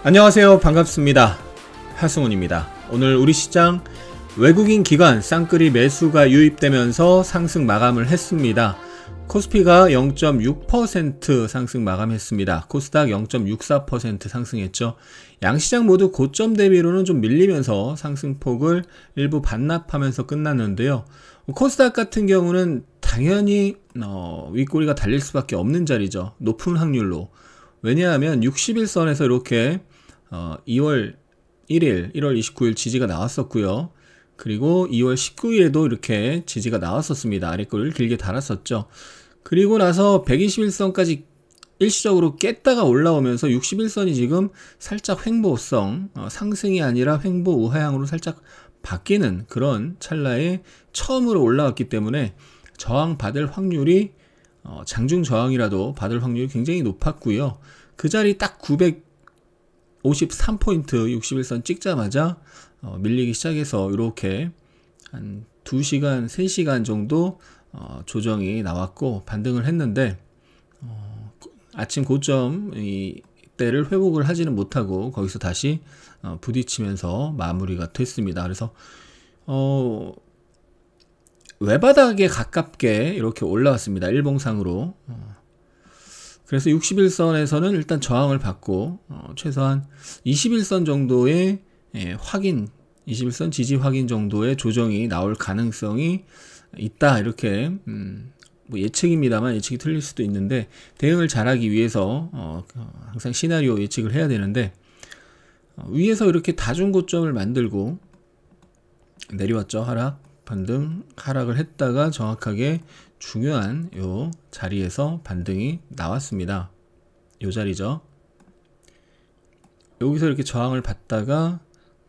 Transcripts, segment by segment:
안녕하세요. 반갑습니다. 하승훈입니다. 오늘 우리 시장 외국인 기관 쌍끌이 매수가 유입되면서 상승 마감을 했습니다. 코스피가 0.6% 상승 마감했습니다. 코스닥 0.64% 상승했죠. 양시장 모두 고점 대비로는 좀 밀리면서 상승폭을 일부 반납하면서 끝났는데요. 코스닥 같은 경우는 당연히 윗꼬리가 달릴 수밖에 없는 자리죠. 높은 확률로. 왜냐하면 60일선에서 이렇게 2월 1일, 1월 29일 지지가 나왔었고요. 그리고 2월 19일에도 이렇게 지지가 나왔었습니다. 아랫꼬리를 길게 달았었죠. 그리고 나서 121선까지 일시적으로 깼다가 올라오면서 61선이 지금 살짝 횡보성, 상승이 아니라 횡보 우하향으로 살짝 바뀌는 그런 찰나에 처음으로 올라왔기 때문에 저항 받을 확률이 장중 저항이라도 받을 확률이 굉장히 높았고요. 그 자리 딱 953포인트 61선 찍자마자 밀리기 시작해서 이렇게 한 2시간, 3시간 정도 조정이 나왔고 반등을 했는데 아침 고점 때를 회복을 하지는 못하고 거기서 다시 부딪히면서 마무리가 됐습니다. 그래서 외바닥에 가깝게 이렇게 올라왔습니다. 일봉상으로. 그래서 61선에서는 일단 저항을 받고 최소한 21선 정도의 확인, 21선 지지 확인 정도의 조정이 나올 가능성이 있다. 이렇게 뭐 예측입니다만 예측이 틀릴 수도 있는데 대응을 잘하기 위해서 항상 시나리오 예측을 해야 되는데 위에서 이렇게 다중고점을 만들고 내려왔죠. 하락, 반등, 하락을 했다가 정확하게 중요한 요 자리에서 반등이 나왔습니다. 요 자리죠. 여기서 이렇게 저항을 받다가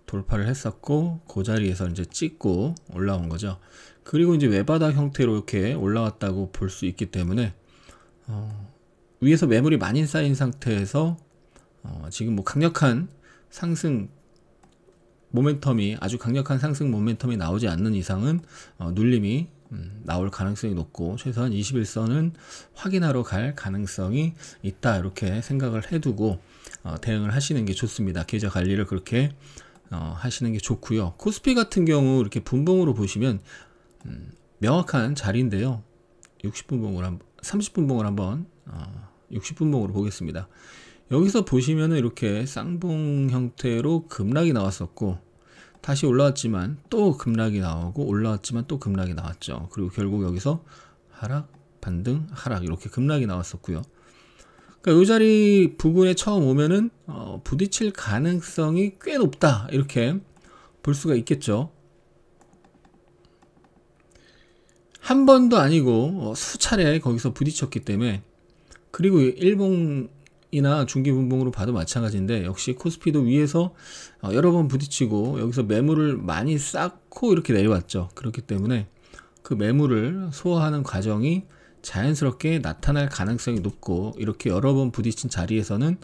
돌파를 했었고 그 자리에서 이제 찍고 올라온 거죠. 그리고 이제 외바닥 형태로 이렇게 올라왔다고 볼 수 있기 때문에 위에서 매물이 많이 쌓인 상태에서 지금 뭐 강력한 상승 모멘텀이 아주 강력한 상승 모멘텀이 나오지 않는 이상은 눌림이 나올 가능성이 높고 최소한 21선은 확인하러 갈 가능성이 있다. 이렇게 생각을 해두고 대응을 하시는 게 좋습니다. 계좌 관리를 그렇게 하시는 게 좋고요. 코스피 같은 경우 이렇게 분봉으로 보시면 명확한 자리인데요. 60분봉을 30분봉을 한번 60분봉으로 보겠습니다. 여기서 보시면은 이렇게 쌍봉 형태로 급락이 나왔었고 다시 올라왔지만 또 급락이 나오고 올라왔지만 또 급락이 나왔죠. 그리고 결국 여기서 하락, 반등, 하락 이렇게 급락이 나왔었고요. 그러니까 이 자리 부근에 처음 오면은 부딪힐 가능성이 꽤 높다 이렇게 볼 수가 있겠죠. 한 번도 아니고 수차례 거기서 부딪혔기 때문에 그리고 일봉이나 중기분봉으로 봐도 마찬가지인데 역시 코스피도 위에서 여러 번 부딪히고 여기서 매물을 많이 쌓고 이렇게 내려왔죠. 그렇기 때문에 그 매물을 소화하는 과정이 자연스럽게 나타날 가능성이 높고 이렇게 여러 번 부딪힌 자리에서는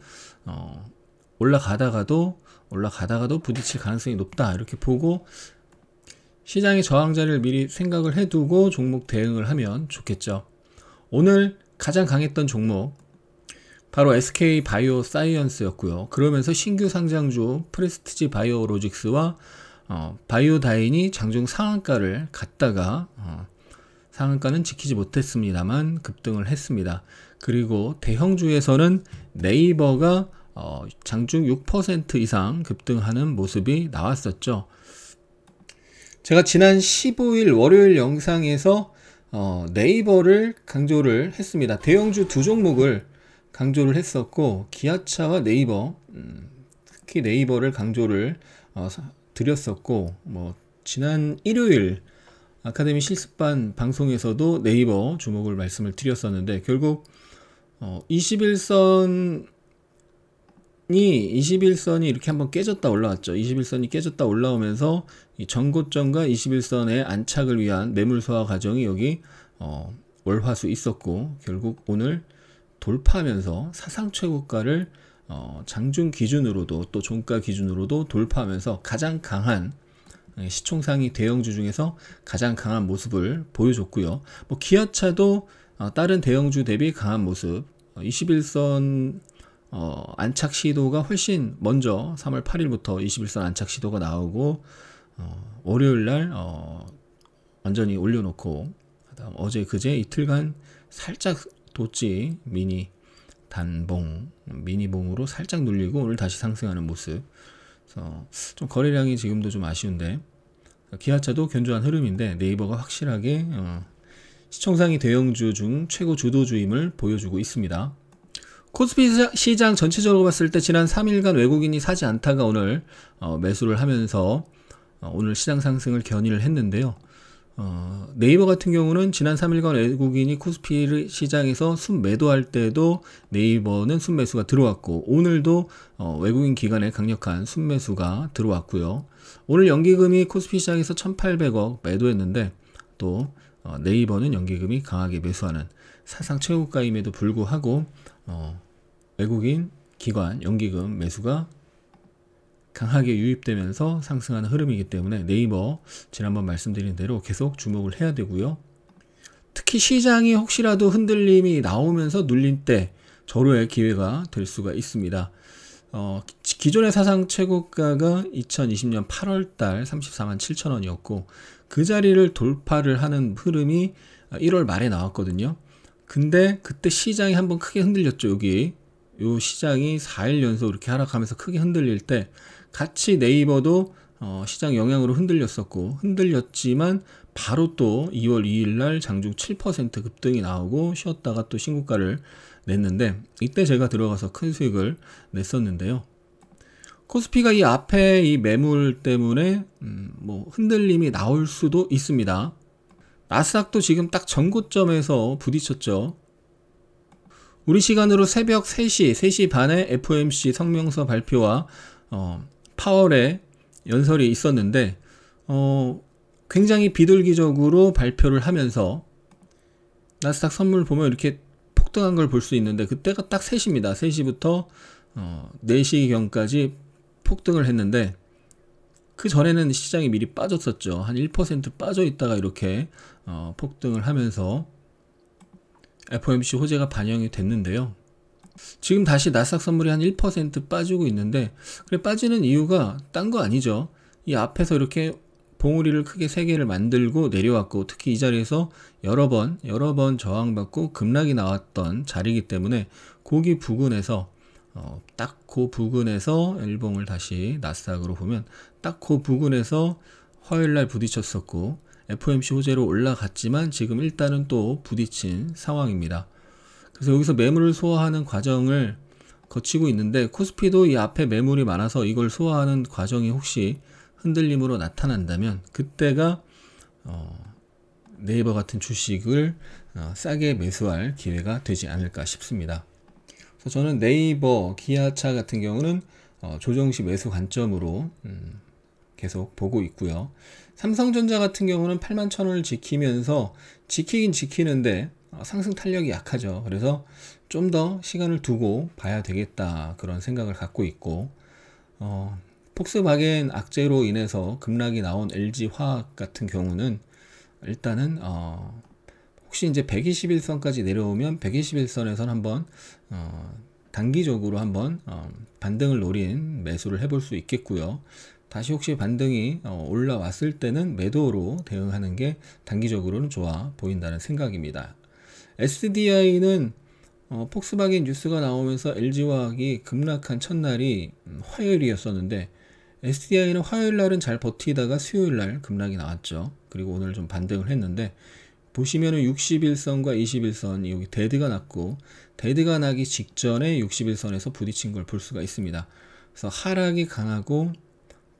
올라가다가도 부딪힐 가능성이 높다 이렇게 보고 시장의 저항자리를 미리 생각을 해두고 종목 대응을 하면 좋겠죠. 오늘 가장 강했던 종목 바로 SK 바이오 사이언스였고요. 그러면서 신규 상장주 프레스티지 바이오로직스와 바이오다인이 장중 상한가를 갔다가 상한가는 지키지 못했습니다만 급등을 했습니다. 그리고 대형주에서는 네이버가 장중 6% 이상 급등하는 모습이 나왔었죠. 제가 지난 15일 월요일 영상에서 네이버를 강조를 했습니다. 대형주 두 종목을 강조를 했었고 기아차와 네이버, 특히 네이버를 강조를 드렸었고 뭐 지난 일요일 아카데미 실습반 방송에서도 네이버 주목을 말씀을 드렸었는데 결국 21선이 이렇게 한번 깨졌다 올라왔죠. 21선이 깨졌다 올라오면서 이 전고점과 21선의 안착을 위한 매물 소화 과정이 여기 월화수 있었고 결국 오늘 돌파하면서 사상 최고가를 장중 기준으로도 또 종가 기준으로도 돌파하면서 가장 강한 시총상위 대형주 중에서 가장 강한 모습을 보여줬고요. 뭐 기아차도 다른 대형주 대비 강한 모습 21선 안착 시도가 훨씬 먼저 3월 8일부터 21선 안착 시도가 나오고 월요일날 완전히 올려놓고 그다음 어제 그제 이틀간 살짝 도치 미니 단봉 미니봉으로 살짝 눌리고 오늘 다시 상승하는 모습. 그래서 좀 거래량이 지금도 좀 아쉬운데 기아차도 견조한 흐름인데 네이버가 확실하게 시총상위 대형주 중 최고 주도주임을 보여주고 있습니다. 코스피 시장 전체적으로 봤을 때 지난 3일간 외국인이 사지 않다가 오늘 매수를 하면서 오늘 시장 상승을 견인을 했는데요. 네이버 같은 경우는 지난 3일간 외국인이 코스피 시장에서 순매도할 때도 네이버는 순매수가 들어왔고 오늘도 외국인 기관의 강력한 순매수가 들어왔고요. 오늘 연기금이 코스피 시장에서 1,800억 매도했는데 또 네이버는 연기금이 강하게 매수하는 사상 최고가임에도 불구하고 외국인 기관 연기금 매수가 강하게 유입되면서 상승하는 흐름이기 때문에 네이버 지난번 말씀드린 대로 계속 주목을 해야 되고요. 특히 시장이 혹시라도 흔들림이 나오면서 눌린 때 절호의 기회가 될 수가 있습니다. 기존의 사상 최고가가 2020년 8월달 34만 7천 원이었고 그 자리를 돌파를 하는 흐름이 1월 말에 나왔거든요. 근데 그때 시장이 한번 크게 흔들렸죠. 여기 요 시장이 4일 연속 이렇게 하락하면서 크게 흔들릴 때 같이 네이버도 시장 영향으로 흔들렸지만 바로 또 2월 2일 날 장중 7% 급등이 나오고 쉬었다가 또 신고가를 냈는데 이때 제가 들어가서 큰 수익을 냈었는데요. 코스피가 이 앞에 이 매물 때문에 뭐 흔들림이 나올 수도 있습니다. 나스닥도 지금 딱 전고점에서 부딪혔죠. 우리 시간으로 새벽 3시 반에 FOMC 성명서 발표와 파월의 연설이 있었는데 굉장히 비둘기적으로 발표를 하면서 나스닥 선물 보면 이렇게 폭등한 걸 볼 수 있는데 그때가 딱 3시입니다. 3시부터 4시경까지 폭등을 했는데 그 전에는 시장이 미리 빠졌었죠. 한 1% 빠져 있다가 이렇게 폭등을 하면서 FOMC 호재가 반영이 됐는데요. 지금 다시 나스닥 선물이 한 1% 빠지고 있는데 그래 빠지는 이유가 딴 거 아니죠. 이 앞에서 이렇게 봉우리를 크게 3개를 만들고 내려왔고 특히 이 자리에서 여러 번 저항받고 급락이 나왔던 자리이기 때문에 거기 부근에서 딱 그 부근에서 일봉을 다시 나스닥으로 보면 딱 그 부근에서 화요일날 부딪혔었고 FOMC 호재로 올라갔지만 지금 일단은 또 부딪힌 상황입니다. 그래서 여기서 매물을 소화하는 과정을 거치고 있는데 코스피도 이 앞에 매물이 많아서 이걸 소화하는 과정이 혹시 흔들림으로 나타난다면 그때가 네이버 같은 주식을 싸게 매수할 기회가 되지 않을까 싶습니다. 그래서 저는 네이버, 기아차 같은 경우는 조정시 매수 관점으로 계속 보고 있고요. 삼성전자 같은 경우는 81,000원을 지키면서 지키긴 지키는데 상승 탄력이 약하죠. 그래서 좀 더 시간을 두고 봐야 되겠다 그런 생각을 갖고 있고 폭스바겐 악재로 인해서 급락이 나온 LG화학 같은 경우는 일단은 혹시 이제 121선까지 내려오면 121선에선 한번 단기적으로 한번 반등을 노린 매수를 해볼 수 있겠고요. 다시 혹시 반등이 올라왔을 때는 매도로 대응하는 게 단기적으로는 좋아 보인다는 생각입니다. SDI는 폭스바겐 뉴스가 나오면서 LG화학이 급락한 첫날이 화요일이었었는데 SDI는 화요일날은 잘 버티다가 수요일날 급락이 나왔죠. 그리고 오늘 좀 반등을 했는데 보시면은 61선과 21선 여기 데드가 났고 데드가 나기 직전에 61선에서 부딪힌 걸 볼 수가 있습니다. 그래서 하락이 강하고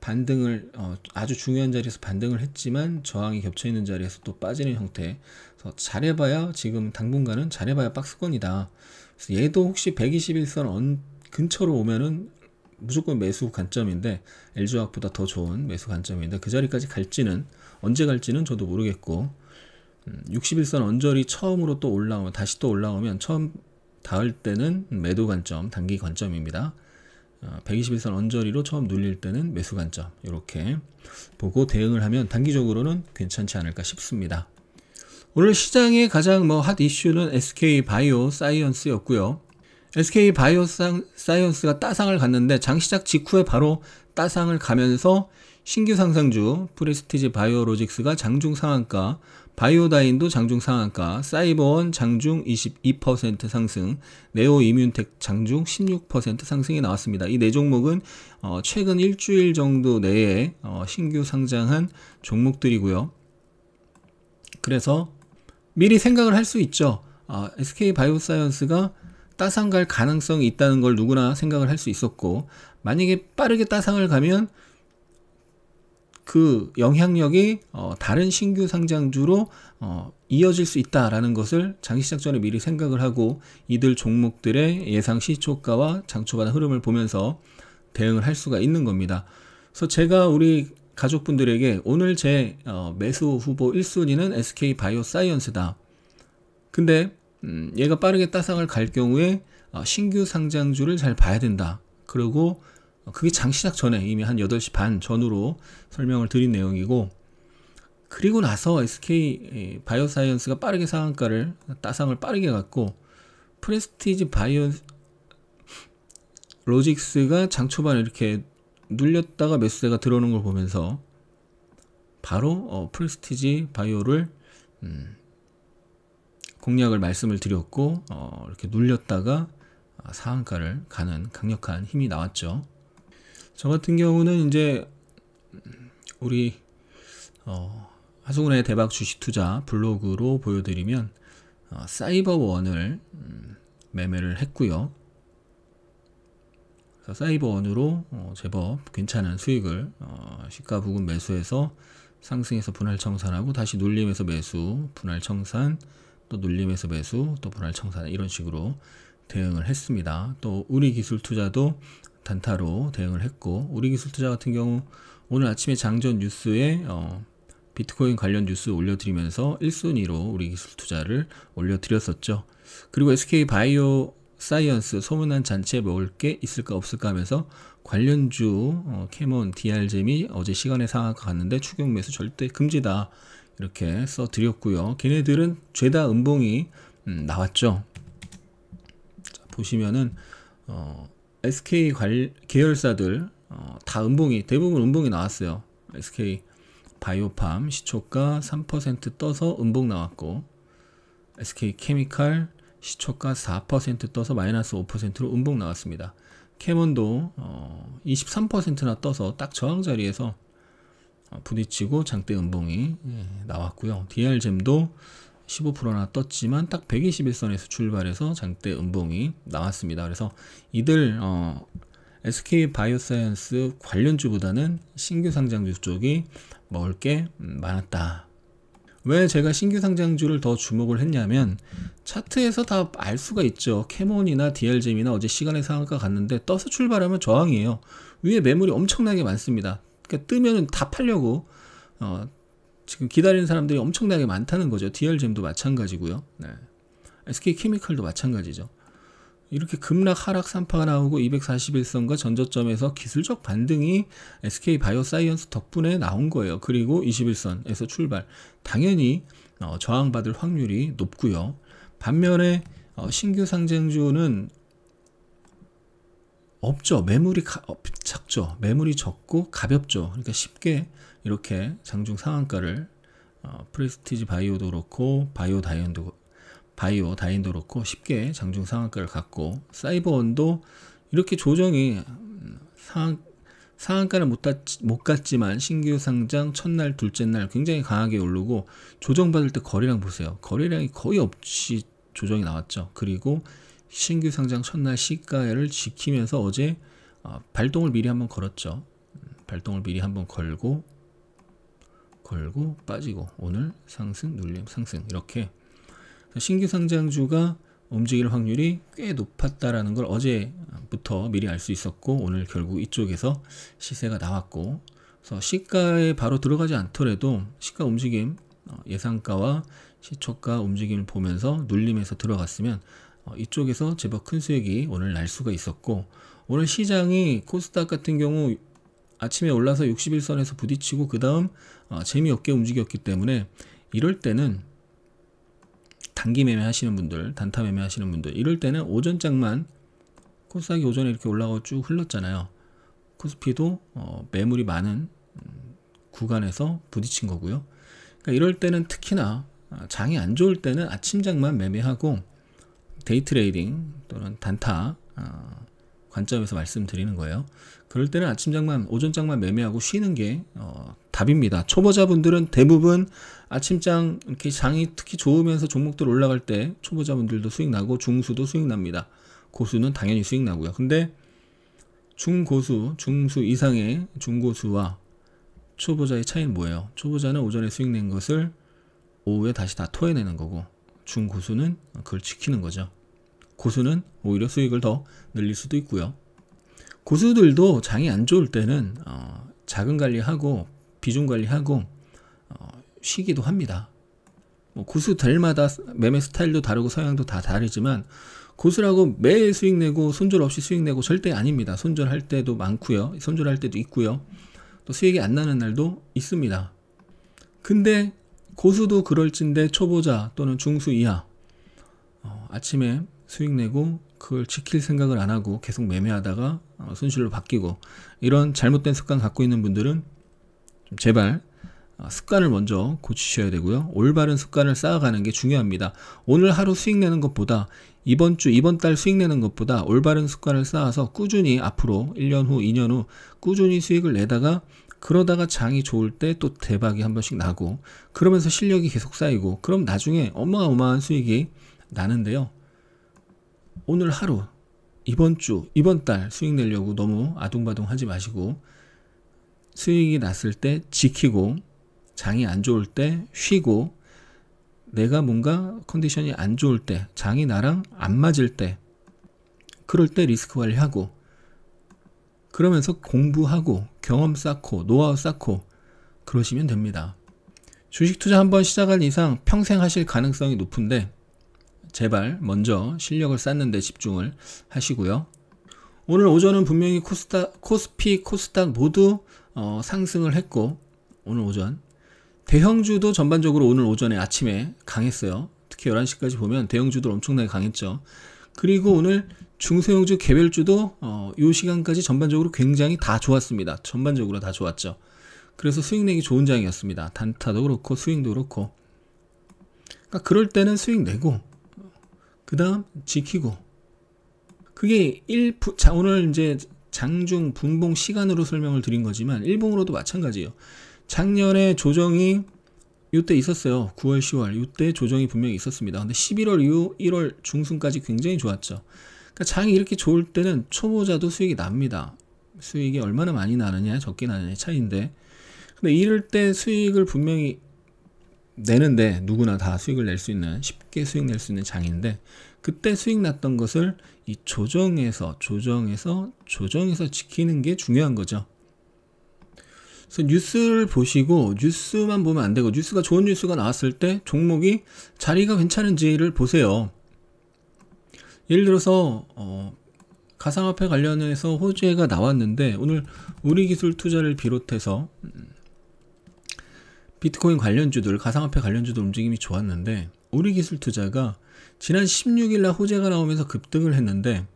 반등을 아주 중요한 자리에서 반등을 했지만 저항이 겹쳐있는 자리에서 또 빠지는 형태. 그래서 잘해봐야 지금 당분간은 잘해봐야 박스권이다. 그래서 얘도 혹시 121선 근처로 오면은 무조건 매수 관점인데 LG화학보다 더 좋은 매수 관점인데 그 자리까지 갈지는 언제 갈지는 저도 모르겠고 61선 언저리 처음으로 또 올라오면 다시 또 올라오면 처음 닿을 때는 매도 관점 단기 관점입니다. 121선 언저리로 처음 눌릴 때는 매수 관점 이렇게 보고 대응을 하면 단기적으로는 괜찮지 않을까 싶습니다. 오늘 시장의 가장 핫 이슈는 SK바이오 사이언스였고요. SK 바이오사이언스가 따상을 갔는데 장시작 직후에 바로 따상을 가면서 신규 상장주 프레스티지 바이오로직스가 장중 상한가, 바이오다인도 장중 상한가, 사이버원 장중 22% 상승, 네오이뮨텍 장중 16% 상승이 나왔습니다. 이 네 종목은 최근 일주일 정도 내에 신규 상장한 종목들이고요. 그래서 미리 생각을 할 수 있죠. SK 바이오사이언스가 따상 갈 가능성이 있다는 걸 누구나 생각을 할 수 있었고, 만약에 빠르게 따상을 가면 그 영향력이 다른 신규 상장주로 이어질 수 있다라는 것을 장시작 전에 미리 생각을 하고 이들 종목들의 예상 시초가와 장초반 흐름을 보면서 대응을 할 수가 있는 겁니다. 그래서 제가 우리 가족분들에게 오늘 제 매수 후보 1순위는 SK 바이오사이언스다. 근데 얘가 빠르게 따상을 갈 경우에 신규 상장주를 잘 봐야 된다. 그리고 그게 장시작 전에 이미 한 8시 반 전후로 설명을 드린 내용이고, 그리고 나서 SK 바이오사이언스가 빠르게 상한가를 따상을 빠르게 갔고 프레스티지 바이오 로직스가 장초반에 이렇게 눌렸다가 매수세가 들어오는 걸 보면서 바로 프레스티지 바이오를 공략을 말씀을 드렸고 이렇게 눌렸다가 상한가를 가는 강력한 힘이 나왔죠. 저 같은 경우는 이제 우리 하승훈의 대박 주식 투자 블로그로 보여드리면 사이버원을 매매를 했고요. 사이버원으로 제법 괜찮은 수익을 시가 부근 매수해서 상승해서 분할 청산하고 다시 눌림에서 매수, 분할 청산, 또 눌림에서 매수, 또 분할 청산, 이런 식으로 대응을 했습니다. 또 우리기술투자도 단타로 대응을 했고, 우리기술투자 같은 경우 오늘 아침에 장전 뉴스에 비트코인 관련 뉴스 올려드리면서 1순위로 우리기술투자를 올려드렸었죠. 그리고 SK 바이오 사이언스 소문난 잔치에 먹을 게 있을까 없을까 하면서 관련주 캐몬, DR잼이 어제 시간에 상한가 갔는데 추격 매수 절대 금지다, 이렇게 써드렸고요. 걔네들은 죄다 음봉이 나왔죠. 자, 보시면은 SK 계열사들 다 음봉이, 대부분 음봉이 나왔어요. SK 바이오팜 시초가 3% 떠서 음봉 나왔고, SK 케미칼 시초가 4% 떠서 마이너스 5%로 음봉 나왔습니다. 캐몬도 23%나 떠서 딱 저항 자리에서 부딪히고 장대 음봉이 나왔고요. DR잼도 15%나 떴지만 딱 121선에서 출발해서 장대 음봉이 나왔습니다. 그래서 이들 SK 바이오사이언스 관련주보다는 신규 상장주 쪽이 먹을 게 많았다. 왜 제가 신규 상장주를 더 주목을 했냐면 차트에서 다 알 수가 있죠. 캐몬이나 DR잼이나 어제 시간의 상한가 갔는데 떠서 출발하면 저항이에요. 위에 매물이 엄청나게 많습니다. 그러니까 뜨면은 다 팔려고 지금 기다리는 사람들이 엄청나게 많다는 거죠. DR잼도 마찬가지고요. 네. SK 케미칼도 마찬가지죠. 이렇게 급락 하락 산파가 나오고 241선과 전저점에서 기술적 반등이 SK 바이오사이언스 덕분에 나온 거예요. 그리고 21선에서 출발. 당연히 저항받을 확률이 높고요. 반면에 신규 상장주는 없죠. 매물이 작죠. 매물이 적고 가볍죠. 그러니까 쉽게 이렇게 장중 상한가를 프레스티지 바이오도 그렇고 바이오다인도 그렇고 쉽게 장중 상한가를 갔고, 사이버원도 이렇게 조정이 상한가는 못 갔지만 신규 상장 첫날 둘째 날 굉장히 강하게 오르고, 조정받을 때 거래량 보세요. 거래량이 거의 없이 조정이 나왔죠. 그리고 신규 상장 첫날 시가를 지키면서 어제 발동을 미리 한번 걸었죠. 발동을 미리 한번 걸고 빠지고, 오늘 상승 눌림 상승, 이렇게 신규 상장주가 움직일 확률이 꽤 높았다라는 걸 어제부터 미리 알 수 있었고, 오늘 결국 이쪽에서 시세가 나왔고, 그래서 시가에 바로 들어가지 않더라도 시가 움직임, 예상가와 시초가 움직임을 보면서 눌림에서 들어갔으면 이쪽에서 제법 큰 수익이 오늘 날 수가 있었고, 오늘 시장이 코스닥 같은 경우 아침에 올라서 61선에서 부딪히고 그 다음 재미없게 움직였기 때문에, 이럴 때는 단기 매매 하시는 분들, 단타 매매 하시는 분들, 이럴 때는 오전장만 코스닥이 오전에 이렇게 올라가고 쭉 흘렀잖아요. 코스피도 매물이 많은 구간에서 부딪힌 거고요. 그러니까 이럴 때는 특히나 장이 안 좋을 때는 아침장만 매매하고 데이 트레이딩 또는 단타 관점에서 말씀드리는 거예요. 그럴 때는 아침장만, 오전장만 매매하고 쉬는 게 답입니다. 초보자분들은 대부분 아침장 이렇게 장이 특히 좋으면서 종목들 올라갈 때 초보자분들도 수익 나고 중수도 수익 납니다. 고수는 당연히 수익 나고요. 근데 중고수, 중수 이상의 중고수와 초보자의 차이는 뭐예요? 초보자는 오전에 수익 낸 것을 오후에 다시 다 토해내는 거고, 중고수는 그걸 지키는 거죠. 고수는 오히려 수익을 더 늘릴 수도 있고요. 고수들도 장이 안 좋을 때는 자금 관리하고 비중 관리하고 쉬기도 합니다. 고수들마다 매매 스타일도 다르고 성향도 다 다르지만 고수라고 매일 수익 내고 손절 없이 수익 내고 절대 아닙니다. 손절할 때도 많고요. 손절할 때도 있고요. 또 수익이 안 나는 날도 있습니다. 근데 고수도 그럴진데 초보자 또는 중수 이하 아침에 수익 내고 그걸 지킬 생각을 안 하고 계속 매매하다가 손실로 바뀌고 이런 잘못된 습관 갖고 있는 분들은 좀 제발 습관을 먼저 고치셔야 되고요. 올바른 습관을 쌓아가는 게 중요합니다. 오늘 하루 수익 내는 것보다 이번 주, 이번 달 수익 내는 것보다 올바른 습관을 쌓아서 꾸준히 앞으로 1년 후, 2년 후 꾸준히 수익을 내다가 그러다가 장이 좋을 때 또 대박이 한 번씩 나고 그러면서 실력이 계속 쌓이고 그럼 나중에 어마어마한 수익이 나는데요. 오늘 하루, 이번 주, 이번 달 수익 내려고 너무 아둥바둥 하지 마시고 수익이 났을 때 지키고 장이 안 좋을 때 쉬고 내가 뭔가 컨디션이 안 좋을 때 장이 나랑 안 맞을 때 그럴 때 리스크 관리하고 그러면서 공부하고 경험 쌓고 노하우 쌓고 그러시면 됩니다. 주식 투자 한번 시작한 이상 평생 하실 가능성이 높은데 제발 먼저 실력을 쌓는 데 집중을 하시고요. 오늘 오전은 분명히 코스피, 코스닥 모두 상승을 했고 오늘 오전 대형주도 전반적으로 오늘 오전에 아침에 강했어요. 특히 11시까지 보면 대형주들 엄청나게 강했죠. 그리고 오늘 중소형주 개별주도 이 시간까지 전반적으로 굉장히 다 좋았습니다. 전반적으로 다 좋았죠. 그래서 수익 내기 좋은 장이었습니다. 단타도 그렇고 수익도 그렇고. 그러니까 그럴 때는 수익 내고 그 다음 지키고 그게 오늘 이제 장중 분봉 시간으로 설명을 드린 거지만 일봉으로도 마찬가지예요. 작년에 조정이 이때 있었어요. 9월, 10월 이때 조정이 분명히 있었습니다. 근데 11월 이후 1월 중순까지 굉장히 좋았죠. 그러니까 장이 이렇게 좋을 때는 초보자도 수익이 납니다. 수익이 얼마나 많이 나느냐 적게 나느냐의 차이인데 근데 이럴 때 수익을 분명히 내는데 누구나 다 수익을 낼 수 있는 쉽게 수익 낼 수 있는 장인데 그때 수익 났던 것을 이 조정해서 지키는 게 중요한 거죠. 그래서 뉴스를 보시고 뉴스만 보면 안 되고 뉴스가 좋은 뉴스가 나왔을 때 종목이 자리가 괜찮은지를 보세요. 예를 들어서 가상화폐 관련해서 호재가 나왔는데 오늘 우리기술투자를 비롯해서 비트코인 관련주들, 가상화폐 관련주들 움직임이 좋았는데 우리기술투자가 지난 16일날 호재가 나오면서 급등을 했는데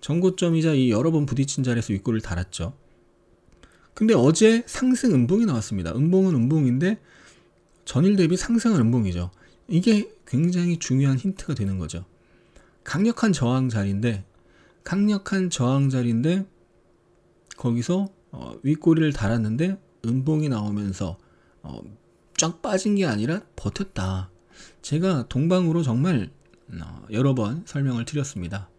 전고점이자 이 여러 번 부딪힌 자리에서 윗골을 달았죠. 근데 어제 상승 음봉이 나왔습니다. 음봉은 음봉인데 전일 대비 상승한 음봉이죠. 이게 굉장히 중요한 힌트가 되는 거죠. 강력한 저항 자리인데 거기서 윗꼬리를 달았는데 음봉이 나오면서 쫙 빠진 게 아니라 버텼다. 제가 동방으로 정말 여러 번 설명을 드렸습니다.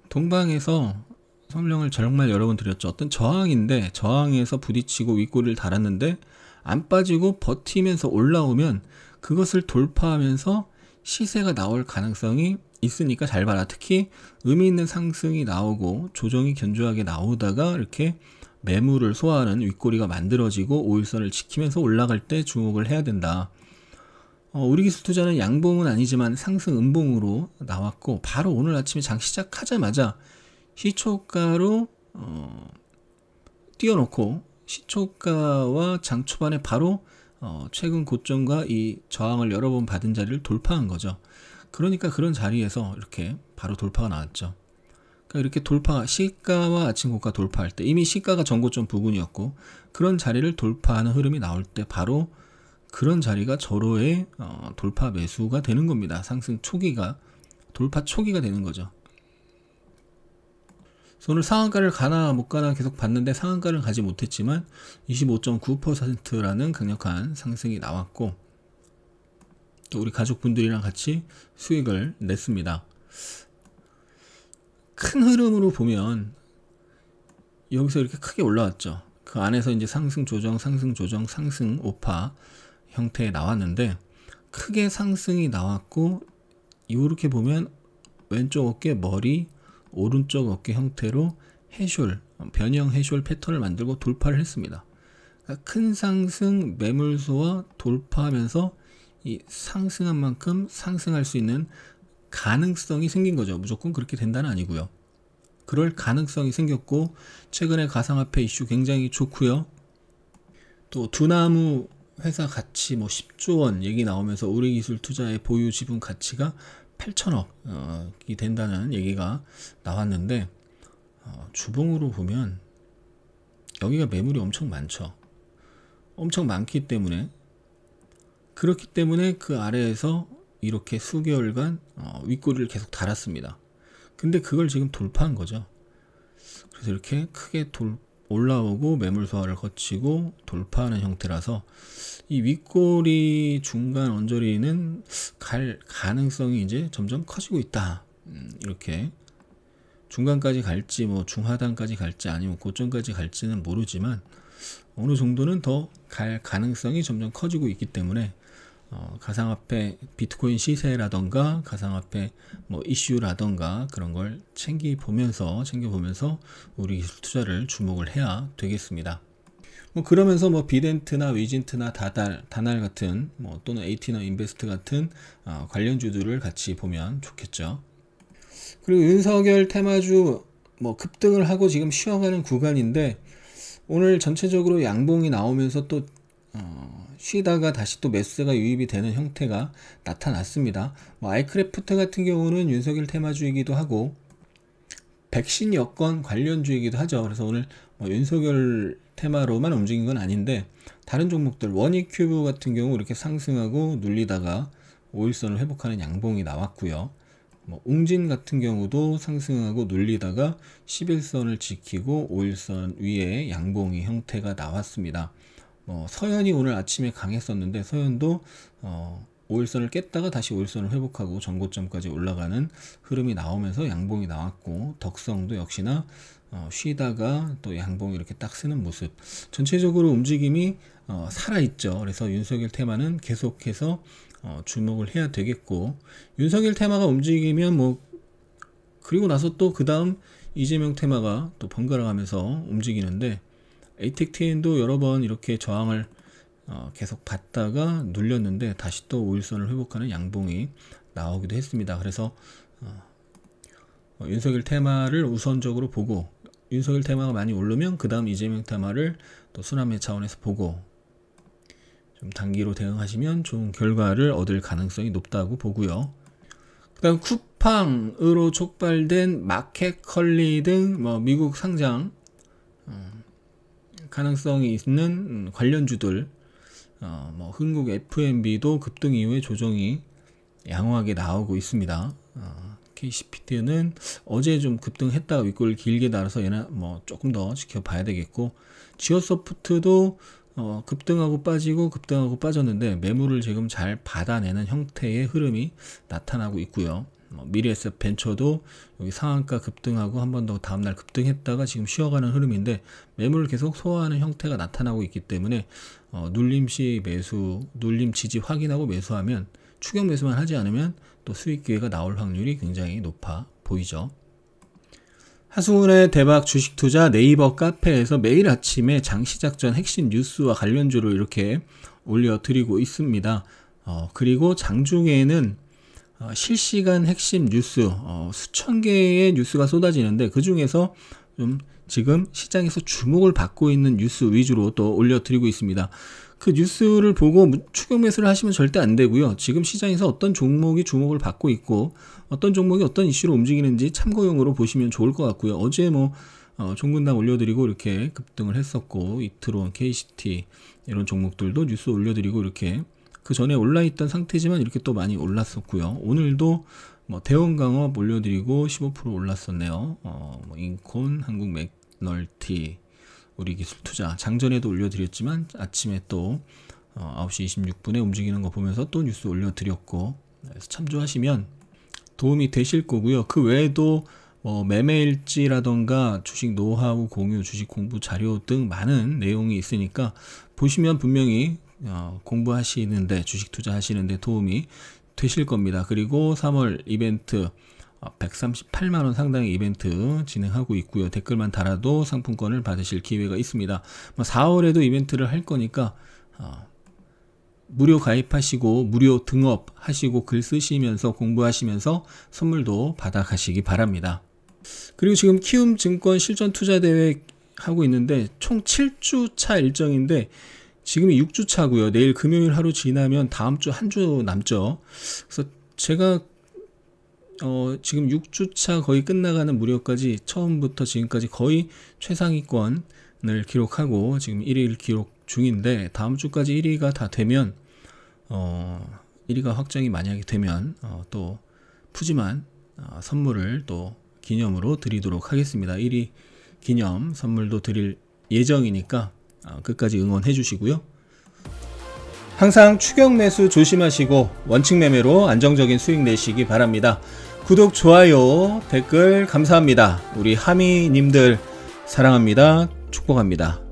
동방에서 설명을 정말 여러 번 드렸죠. 어떤 저항인데 저항에서 부딪히고 윗꼬리를 달았는데 안 빠지고 버티면서 올라오면 그것을 돌파하면서 시세가 나올 가능성이 있으니까 잘 봐라. 특히 의미 있는 상승이 나오고 조정이 견조하게 나오다가 이렇게 매물을 소화하는 윗꼬리가 만들어지고 5일선을 지키면서 올라갈 때 주목을 해야 된다. 우리기술투자는 양봉은 아니지만 상승 음봉으로 나왔고 바로 오늘 아침에 장 시작하자마자 시초가로 띄워놓고 시초가와 장 초반에 바로 최근 고점과 이 저항을 여러 번 받은 자리를 돌파한 거죠. 그러니까 그런 자리에서 이렇게 바로 돌파가 나왔죠. 그러니까 이렇게 돌파, 시가와 아침 고가 돌파할 때 이미 시가가 전고점 부근이었고 그런 자리를 돌파하는 흐름이 나올 때 바로 그런 자리가 절호의 돌파 매수가 되는 겁니다. 상승 초기가, 돌파 초기가 되는 거죠. 그래서 오늘 상한가를 가나 못 가나 계속 봤는데 상한가를 가지 못했지만 25.9%라는 강력한 상승이 나왔고 또 우리 가족분들이랑 같이 수익을 냈습니다. 큰 흐름으로 보면 여기서 이렇게 크게 올라왔죠. 그 안에서 이제 상승 조정, 상승 조정, 상승 오파 형태에 나왔는데 크게 상승이 나왔고 이렇게 보면 왼쪽 어깨 머리, 오른쪽 어깨 형태로 해숄, 변형 해숄 패턴을 만들고 돌파를 했습니다. 그러니까 큰 상승 매물수와 돌파하면서 이 상승한 만큼 상승할 수 있는 가능성이 생긴 거죠. 무조건 그렇게 된다는 아니고요. 그럴 가능성이 생겼고 최근에 가상화폐 이슈 굉장히 좋고요. 또 두나무 회사 가치 뭐 10조 원 얘기 나오면서 우리기술투자의 보유 지분 가치가 8천억이 된다는 얘기가 나왔는데 주봉으로 보면 여기가 매물이 엄청 많죠. 엄청 많기 때문에 그렇기 때문에 그 아래에서 이렇게 수개월간 윗꼬리를 계속 달았습니다. 근데 그걸 지금 돌파한 거죠. 그래서 이렇게 크게 올라오고 매물 소화를 거치고 돌파하는 형태라서 이 윗꼬리 중간 언저리는 갈 가능성이 이제 점점 커지고 있다. 이렇게 중간까지 갈지 뭐 중하단까지 갈지 아니면 고점까지 갈지는 모르지만 어느 정도는 더 갈 가능성이 점점 커지고 있기 때문에 가상화폐 비트코인 시세라던가 가상화폐 뭐 이슈라던가 그런 걸 챙겨보면서 우리 기술 투자를 주목을 해야 되겠습니다. 뭐 그러면서 뭐 비덴트나 위진트나 다날 같은 뭐 또는 에이티너 인베스트 같은 관련주들을 같이 보면 좋겠죠. 그리고 윤석열 테마주 뭐 급등을 하고 지금 쉬어가는 구간인데 오늘 전체적으로 양봉이 나오면서 또 쉬다가 다시 또 매수세가 유입이 되는 형태가 나타났습니다. 뭐 아이크래프트 같은 경우는 윤석열 테마주이기도 하고 백신 여건 관련주이기도 하죠. 그래서 오늘 뭐 윤석열 테마로만 움직인 건 아닌데 다른 종목들 원익큐브 같은 경우 이렇게 상승하고 눌리다가 5일선을 회복하는 양봉이 나왔고요. 뭐 웅진 같은 경우도 상승하고 눌리다가 11선을 지키고 5일선 위에 양봉이 형태가 나왔습니다. 서현이 오늘 아침에 강했었는데 서현도 5일선을 깼다가 다시 5일선을 회복하고 전고점까지 올라가는 흐름이 나오면서 양봉이 나왔고 덕성도 역시나 쉬다가 또 양봉이 이렇게 딱 쓰는 모습, 전체적으로 움직임이 살아있죠. 그래서 윤석열 테마는 계속해서 주목을 해야 되겠고 윤석열 테마가 움직이면 뭐 그리고 나서 또 그 다음 이재명 테마가 또 번갈아 가면서 움직이는데 ATTN도 여러 번 이렇게 저항을 계속 받다가 눌렸는데 다시 또 5일선을 회복하는 양봉이 나오기도 했습니다. 그래서 윤석열 테마를 우선적으로 보고 윤석열 테마가 많이 오르면 그 다음 이재명 테마를 또 순환매 차원에서 보고 좀 단기로 대응하시면 좋은 결과를 얻을 가능성이 높다고 보고요. 그 다음 쿠팡으로 촉발된 마켓컬리 등 뭐 미국 상장 가능성이 있는 관련주들 뭐 흥국 F&B도 급등 이후에 조정이 양호하게 나오고 있습니다. KCPT는 어제 좀 급등했다가 윗골을 길게 달아서 얘는 뭐 조금 더 지켜봐야 되겠고 지오소프트도 급등하고 빠졌는데 매물을 지금 잘 받아내는 형태의 흐름이 나타나고 있고요. 미래에셋 벤처도 여기 상한가 급등하고 한 번 더 다음날 급등했다가 지금 쉬어가는 흐름인데 매물을 계속 소화하는 형태가 나타나고 있기 때문에 눌림시 매수, 눌림 지지 확인하고 매수하면 추격 매수만 하지 않으면 또 수익 기회가 나올 확률이 굉장히 높아 보이죠. 하승훈의 대박 주식 투자 네이버 카페에서 매일 아침에 장시작 전 핵심 뉴스와 관련주를 이렇게 올려드리고 있습니다. 그리고 장중에는 실시간 핵심 뉴스 수천 개의 뉴스가 쏟아지는데 그 중에서 좀 지금 시장에서 주목을 받고 있는 뉴스 위주로 또 올려드리고 있습니다. 그 뉴스를 보고 추격 매수를 하시면 절대 안 되고요. 지금 시장에서 어떤 종목이 주목을 받고 있고 어떤 종목이 어떤 이슈로 움직이는지 참고용으로 보시면 좋을 것 같고요. 어제 종근당 올려드리고 이렇게 급등을 했었고, 이트론, KCT 이런 종목들도 뉴스 올려드리고 이렇게 그 전에 올라있던 상태지만 이렇게 또 많이 올랐었고요. 오늘도 대원강업 올려드리고 15% 올랐었네요. 인콘, 한국 맥널티, 우리기술투자 장전에도 올려드렸지만 아침에 또 9시 26분에 움직이는 거 보면서 또 뉴스 올려드렸고, 그래서 참조하시면 도움이 되실 거고요. 그 외에도 매매일지라던가 주식 노하우 공유, 주식 공부 자료 등 많은 내용이 있으니까 보시면 분명히 공부하시는데, 주식 투자하시는데 도움이 되실 겁니다. 그리고 3월 이벤트 138만원 상당의 이벤트 진행하고 있고요. 댓글만 달아도 상품권을 받으실 기회가 있습니다. 4월에도 이벤트를 할 거니까 무료 가입하시고 무료 등업 하시고 글 쓰시면서 공부하시면서 선물도 받아 가시기 바랍니다. 그리고 지금 키움증권 실전투자대회 하고 있는데 총 7주차 일정인데 지금이 6주차고요. 내일 금요일 하루 지나면 다음 주 한 주 남죠. 그래서 제가 지금 6주차 거의 끝나가는 무렵까지 처음부터 지금까지 거의 최상위권을 기록하고 지금 1위를 기록 중인데, 다음 주까지 1위가 다 되면 1위가 확정이 만약에 되면 또 푸짐한 선물을 또 기념으로 드리도록 하겠습니다. 1위 기념 선물도 드릴 예정이니까 끝까지 응원해 주시고요. 항상 추격 매수 조심하시고 원칙 매매로 안정적인 수익 내시기 바랍니다. 구독, 좋아요, 댓글 감사합니다. 우리 하미님들 사랑합니다. 축복합니다.